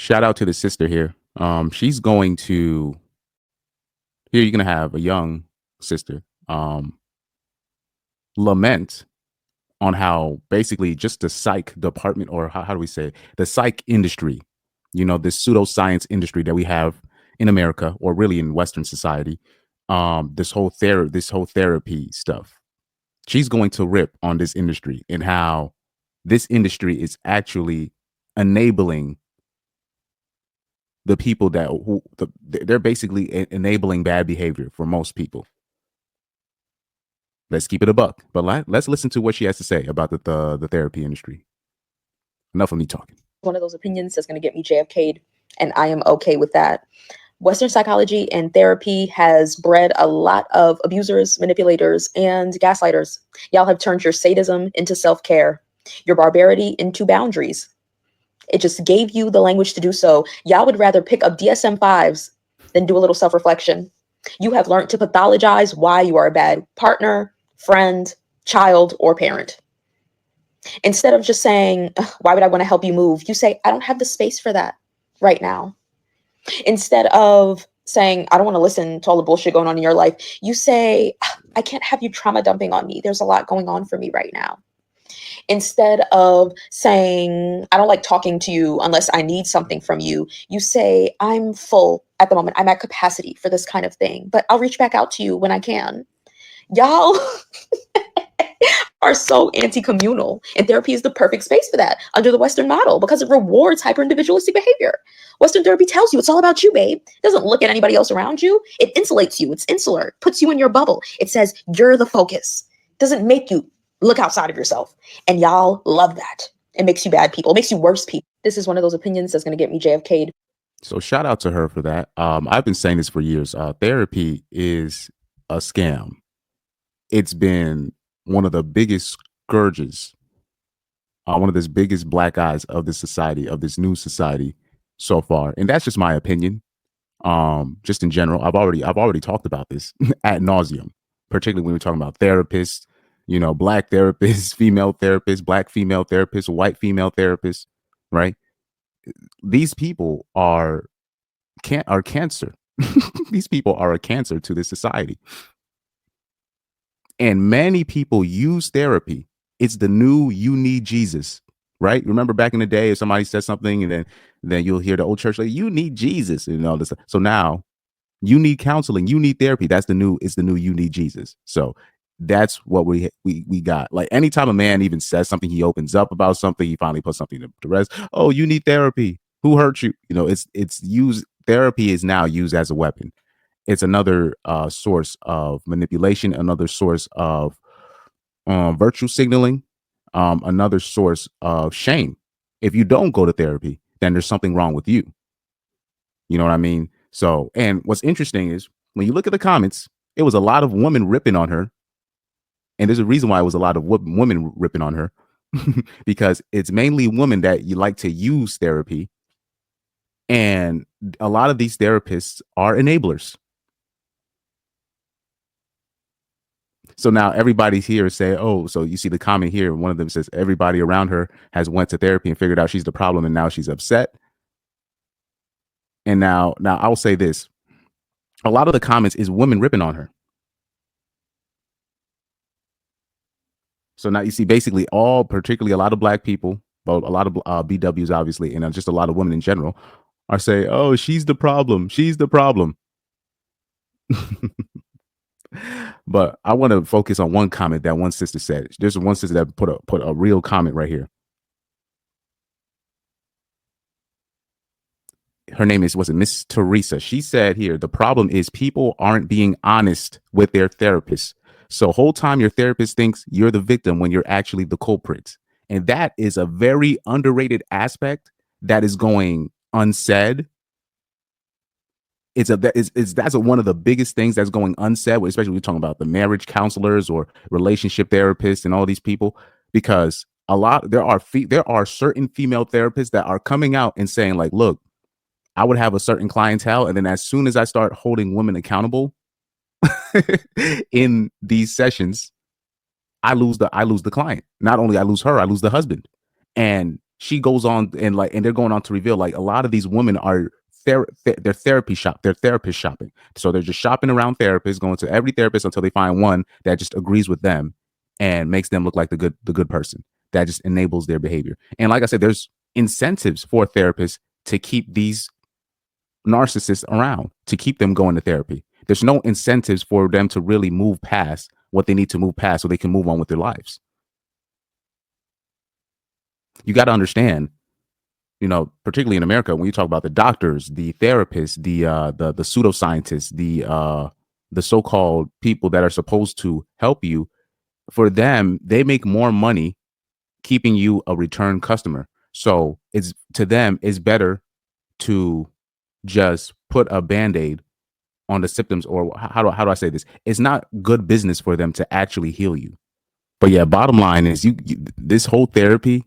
shout out to the sister here. She's going to here. You're gonna have a young sister lament on how basically just the psych department, or how do we say it? The psych industry, this pseudoscience industry that we have in America, or really in Western society. This whole therapy stuff. She's going to rip on this industry and how this industry is actually enabling the people they're basically enabling bad behavior for most people. Let's keep it a buck, but let's listen to what she has to say about the therapy industry. Enough of me talking. One of those opinions that's going to get me JFK'd, and I am okay with that. Western psychology and therapy has bred a lot of abusers, manipulators, and gaslighters. Y'all have turned your sadism into self-care, your barbarity into boundaries. It just gave you the language to do so. Y'all would rather pick up DSM-5s than do a little self-reflection. You have learned to pathologize why you are a bad partner, friend, child, or parent. Instead of just saying, why would I want to help you move? You say, I don't have the space for that right now. Instead of saying, I don't want to listen to all the bullshit going on in your life, you say, I can't have you trauma dumping on me. There's a lot going on for me right now. Instead of saying, I don't like talking to you unless I need something from you, you say, I'm full at the moment. I'm at capacity for this kind of thing, but I'll reach back out to you when I can. Y'all are so anti-communal, and therapy is the perfect space for that under the Western model because it rewards hyper-individualistic behavior. Western therapy tells you it's all about you, babe. It doesn't look at anybody else around you. It insulates you. It's insular, puts you in your bubble. It says you're the focus. It doesn't make you look outside of yourself. And y'all love that. It makes you bad people. It makes you worse people. This is one of those opinions that's going to get me JFK'd. So shout out to her for that. I've been saying this for years. Therapy is a scam. It's been one of the biggest scourges, one of the biggest black eyes of this society, of this new society so far. And that's just my opinion. Just in general, I've already talked about this ad nauseum, particularly when we're talking about therapists, black therapists, female therapists, black female therapists, white female therapists, right? These people are cancer. These people are a cancer to this society. And many people use therapy. It's the new you need Jesus, right? Remember back in the day, if somebody said something and then you'll hear the old church like, you need Jesus and all this. So now you need counseling, you need therapy. It's the new you need Jesus. So that's what we got. Like anytime a man even says something, he opens up about something, he finally puts something to rest. Oh, you need therapy. Who hurt you? It's used. Therapy is now used as a weapon. It's another source of manipulation, another source of virtue signaling, another source of shame. If you don't go to therapy, then there's something wrong with you. You know what I mean? So, and what's interesting is when you look at the comments, it was a lot of women ripping on her. And there's a reason why it was a lot of women ripping on her because it's mainly women that you like to use therapy. And a lot of these therapists are enablers. So now everybody's here saying, oh, so you see the comment here. One of them says everybody around her has went to therapy and figured out she's the problem. And now she's upset. And now I'll say this. A lot of the comments is women ripping on her. So now you see basically particularly a lot of black people, but a lot of BWs, obviously, and just a lot of women in general are saying, oh, she's the problem. She's the problem. But I want to focus on one comment that one sister said. There's one sister that put a real comment right here. Her name was Miss Teresa. She said here, the problem is people aren't being honest with their therapist. So whole time your therapist thinks you're the victim when you're actually the culprit. And that is a very underrated aspect that is going unsaid. That's one of the biggest things that's going unsaid, especially when we're talking about the marriage counselors or relationship therapists and all these people, because there are certain female therapists that are coming out and saying like, look, I would have a certain clientele, and then as soon as I start holding women accountable in these sessions, I lose the client. Not only I lose her, I lose the husband. And she goes on and they're going on to reveal like a lot of these women are they're they're therapist shopping. So they're just shopping around therapists, going to every therapist until they find one that just agrees with them and makes them look like the good person that just enables their behavior. And like I said, there's incentives for therapists to keep these narcissists around, to keep them going to therapy. There's no incentives for them to really move past what they need to move past so they can move on with their lives. You got to understand, particularly in America, when you talk about the doctors, the therapists, the pseudoscientists, the so-called people that are supposed to help you, for them, they make more money keeping you a return customer. So it's to them, it's better to just put a band-aid on the symptoms, or how do I say this? It's not good business for them to actually heal you. But yeah, bottom line is this whole therapy,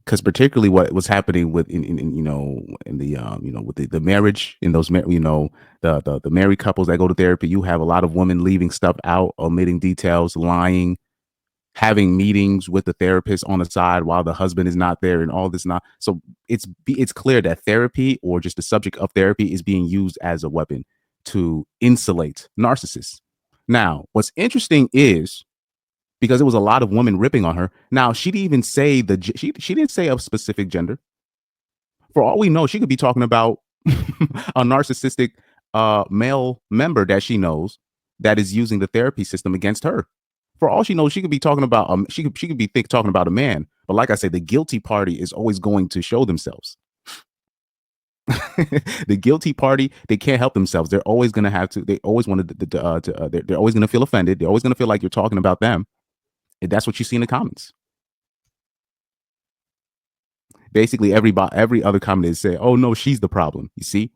because particularly what was happening with in the with the marriage in those the married couples that go to therapy, you have a lot of women leaving stuff out, omitting details, lying, having meetings with the therapist on the side while the husband is not there, and all this not. So it's clear that therapy, or just the subject of therapy, is being used as a weapon to insulate narcissists. Now, what's interesting is, because it was a lot of women ripping on her. Now, she didn't even say she didn't say a specific gender. For all we know, she could be talking about a narcissistic male member that she knows that is using the therapy system against her. For all she knows, she could be talking about she could be talking about a man. But like I say, the guilty party is always going to show themselves. The guilty party, they can't help themselves. They're always going to have to. They always want they're always going to feel offended. They're always going to feel like you're talking about them. And that's what you see in the comments. Basically, every other comment is say, "Oh no, she's the problem." You see.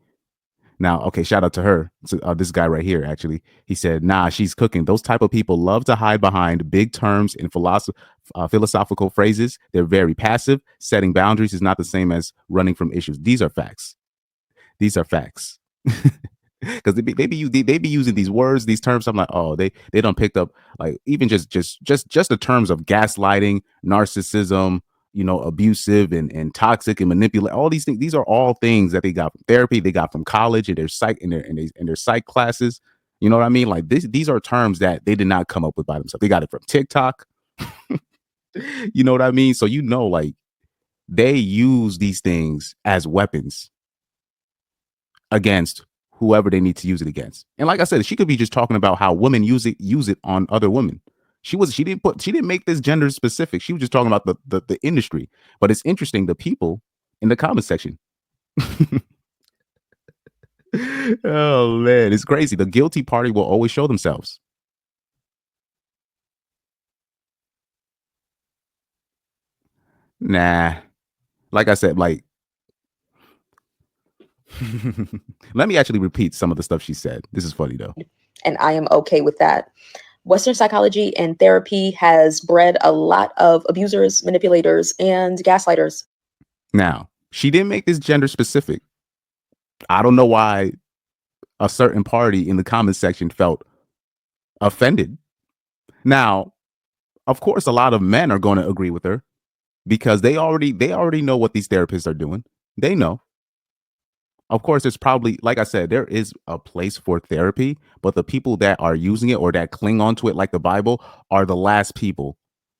Now, okay, shout out to her. This guy right here, actually, he said, "Nah, she's cooking." Those type of people love to hide behind big terms and philosophical phrases. They're very passive. Setting boundaries is not the same as running from issues. These are facts. These are facts. Because they be using these words, these terms. I'm like, oh, they don't picked up, like, even just the terms of gaslighting, narcissism, abusive and toxic and manipulate. All these things. These are all things that they got from therapy. They got from college and their psych in their psych classes. You know what I mean? Like these are terms that they did not come up with by themselves. They got it from TikTok. You know what I mean? So like they use these things as weapons against whoever they need to use it against. And like I said, she could be just talking about how women use it on other women. She didn't make this gender specific. She was just talking about the industry. But it's interesting, the people in the comment section. Oh man, it's crazy. The guilty party will always show themselves. Nah. Like I said, like let me actually repeat some of the stuff she said. This is funny though. And I am okay with that. Western psychology and therapy has bred a lot of abusers, manipulators, and gaslighters. Now, she didn't make this gender specific. I don't know why a certain party in the comment section felt offended. Now, of course, a lot of men are going to agree with her because they already know what these therapists are doing. They know. Of course, there's probably, like I said, there is a place for therapy, but the people that are using it or that cling onto it like the Bible are the last people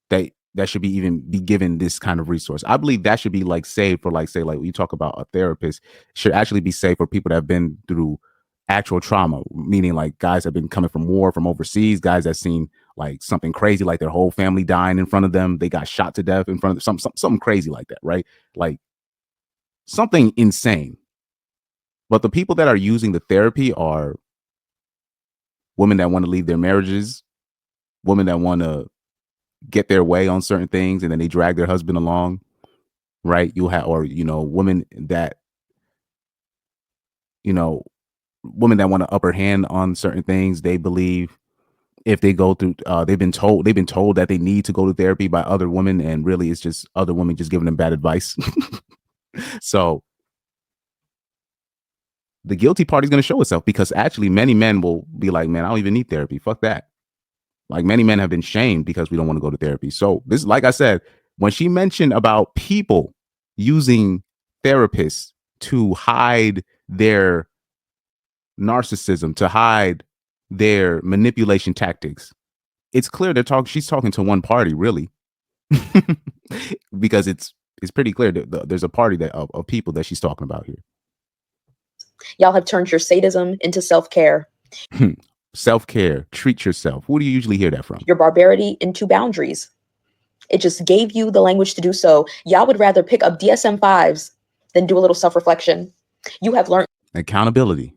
that should be even be given this kind of resource. I believe that should be like saved for, like, say, like when you talk about a therapist, should actually be saved for people that have been through actual trauma, meaning like guys have been coming from war, from overseas, guys that seen like something crazy, like their whole family dying in front of them, they got shot to death in front of something crazy like that, right? Like something insane. But the people that are using the therapy are women that want to leave their marriages, women that want to get their way on certain things, and then they drag their husband along, right? You have, or women that women that want to upper hand on certain things. They believe if they go through, they've been told that they need to go to therapy by other women, and really it's just other women just giving them bad advice. So the guilty party is going to show itself, because actually many men will be like, man, I don't even need therapy. Fuck that. Like many men have been shamed because we don't want to go to therapy. So this, like I said, when she mentioned about people, using therapists to hide their narcissism, to hide their manipulation tactics. It's clear she's talking to one party, really. Because it's pretty clear that there's a party of people that she's talking about here. Y'all have turned your sadism into self-care. Self-care, treat yourself. Who do you usually hear that from? Your barbarity into boundaries. It just gave you the language to do so. Y'all would rather pick up DSM-5s than do a little self-reflection. You have learned accountability.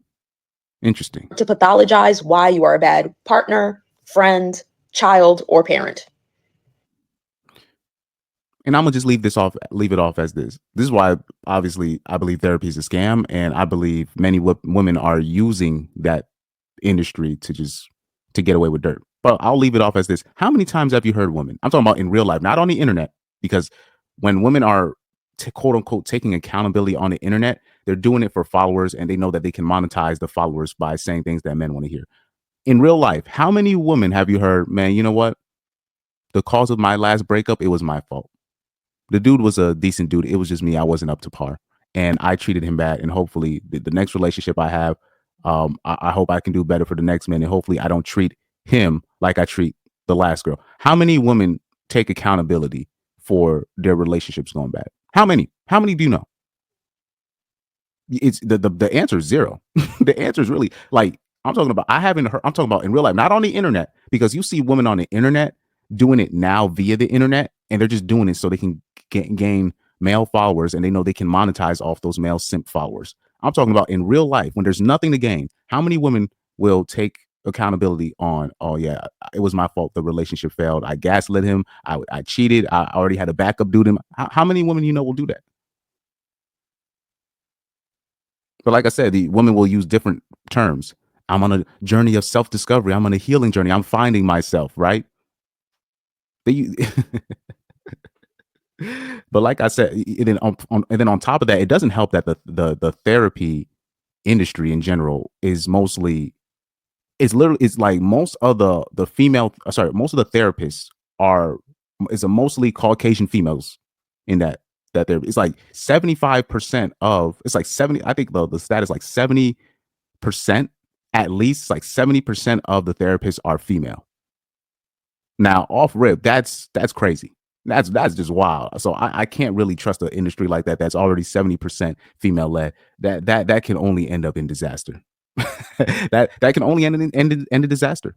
Interesting. To pathologize why you are a bad partner, friend, child, or parent. And I'm gonna just leave it off as this. This is why, obviously, I believe therapy is a scam, and I believe many women are using that industry to get away with dirt. But I'll leave it off as this. How many times have you heard women? I'm talking about in real life, not on the internet, because when women are quote unquote taking accountability on the internet, they're doing it for followers, and they know that they can monetize the followers by saying things that men want to hear. In real life, how many women have you heard, man, you know what? The cause of my last breakup, it was my fault. The dude was a decent dude. It was just me. I wasn't up to par, and I treated him bad. And hopefully, the next relationship I have, I hope I can do better for the next man. And hopefully, I don't treat him like I treat the last girl. How many women take accountability for their relationships going bad? How many? How many do you know? It's the answer is zero. The answer is really, like, I'm talking about. I'm talking about in real life, not on the internet, because you see women on the internet doing it now via the internet, and they're just doing it so they can gain male followers, and they know they can monetize off those male simp followers. I'm talking about in real life when there's nothing to gain. How many women will take accountability on, oh yeah, it was my fault, the relationship failed, I gaslit him, I cheated, I already had a backup dude? How many women will do that? But like I said, the women will use different terms. I'm on a journey of self-discovery. I'm on a healing journey. I'm finding myself, right? But like I said, and then on top of that, it doesn't help that the therapy industry in general is mostly, it's like most of the most of the therapists is a mostly Caucasian females in that therapy. It's like 75% of, it's like 70, I think the stat is like 70%, at least like 70% of the therapists are female. Now, off rip, that's crazy. That's just wild. So I can't really trust an industry like that that's already 70% female led. That can only end up in disaster. that can only end in disaster.